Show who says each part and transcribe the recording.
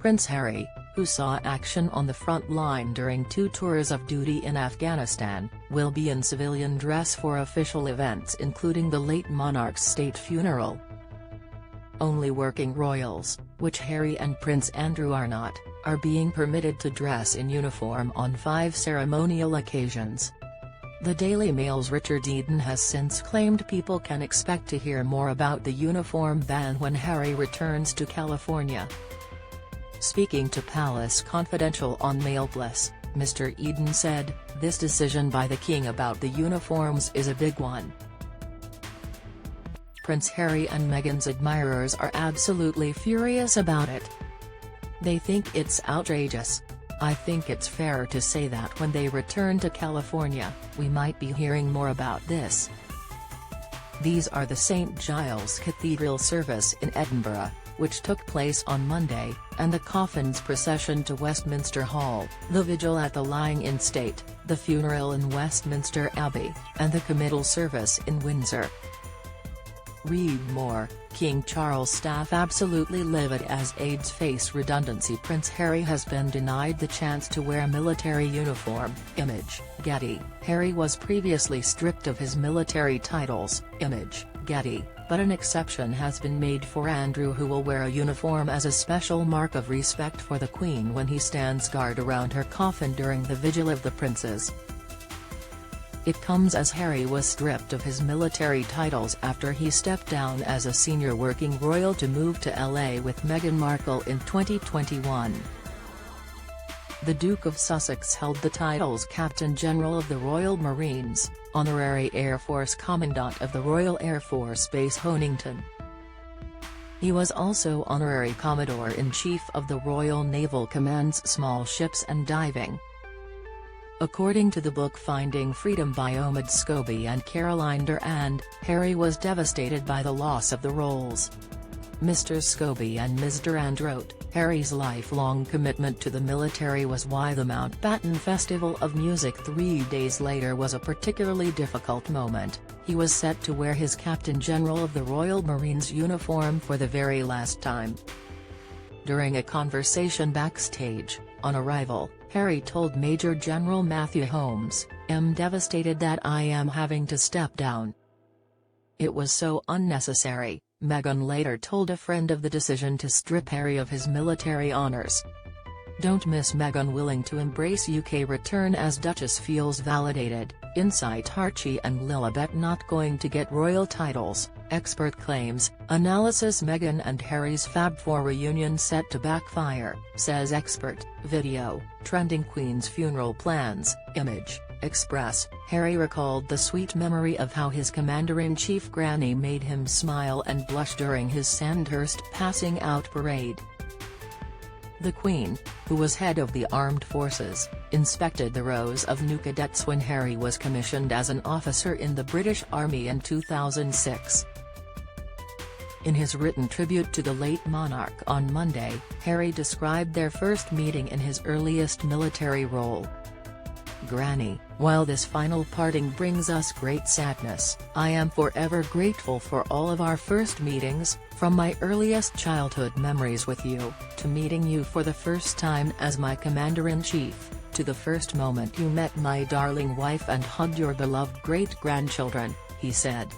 Speaker 1: Prince Harry, who saw action on the front line during 2 tours of duty in Afghanistan, will be in civilian dress for official events including the late monarch's state funeral. Only working royals, which Harry and Prince Andrew are not, are being permitted to dress in uniform on 5 ceremonial occasions. The Daily Mail's Richard Eden has since claimed people can expect to hear more about the uniform ban when Harry returns to California. Speaking to Palace Confidential on Mailplus, Mr. Eden said, "This decision by the King about the uniforms is a big one. Prince Harry and Meghan's admirers are absolutely furious about it. They think it's outrageous. I think it's fair to say that when they return to California, we might be hearing more about this." These are the St Giles Cathedral service in Edinburgh, which took place on Monday, and the coffin's procession to Westminster Hall, the vigil at the Lying-in State, the funeral in Westminster Abbey, and the committal service in Windsor. Read more. King Charles' staff absolutely livid as aides face redundancy. Prince Harry has been denied the chance to wear military uniform. Image, Getty. Harry was previously stripped of his military titles. Image, Getty, but an exception has been made for Andrew, who will wear a uniform as a special mark of respect for the Queen when he stands guard around her coffin during the Vigil of the Princes. It comes as Harry was stripped of his military titles after he stepped down as a senior working royal to move to LA with Meghan Markle in 2021. The Duke of Sussex held the titles Captain General of the Royal Marines, Honorary Air Force Commandant of the Royal Air Force Base Honington. He was also Honorary Commodore-in-Chief of the Royal Naval Command's Small Ships and Diving. According to the book Finding Freedom by Omid Scobie and Caroline Durand, Harry was devastated by the loss of the roles. Mr. Scobie and Ms. Durand wrote, "Harry's lifelong commitment to the military was why the Mountbatten Festival of Music 3 days later was a particularly difficult moment. He was set to wear his Captain General of the Royal Marines uniform for the very last time." During a conversation backstage, on arrival, Harry told Major General Matthew Holmes, "I'm devastated that I am having to step down. It was so unnecessary." Meghan later told a friend of the decision to strip Harry of his military honours. "Don't miss Meghan willing to embrace UK return as Duchess feels validated. Insight Archie and Lilibet not going to get royal titles, expert claims. Analysis Meghan and Harry's Fab 4 reunion set to backfire, says expert. Video, trending Queen's funeral plans. Image, Express. Harry recalled the sweet memory of how his Commander-in-Chief granny made him smile and blush during his Sandhurst passing out parade. The Queen, who was head of the armed forces, inspected the rows of new cadets when Harry was commissioned as an officer in the British Army in 2006. In his written tribute to the late monarch on Monday, Harry described their first meeting in his earliest military role. "Granny, while this final parting brings us great sadness, I am forever grateful for all of our first meetings, from my earliest childhood memories with you, to meeting you for the first time as my Commander-in-Chief, to the first moment you met my darling wife and hugged your beloved great-grandchildren," he said.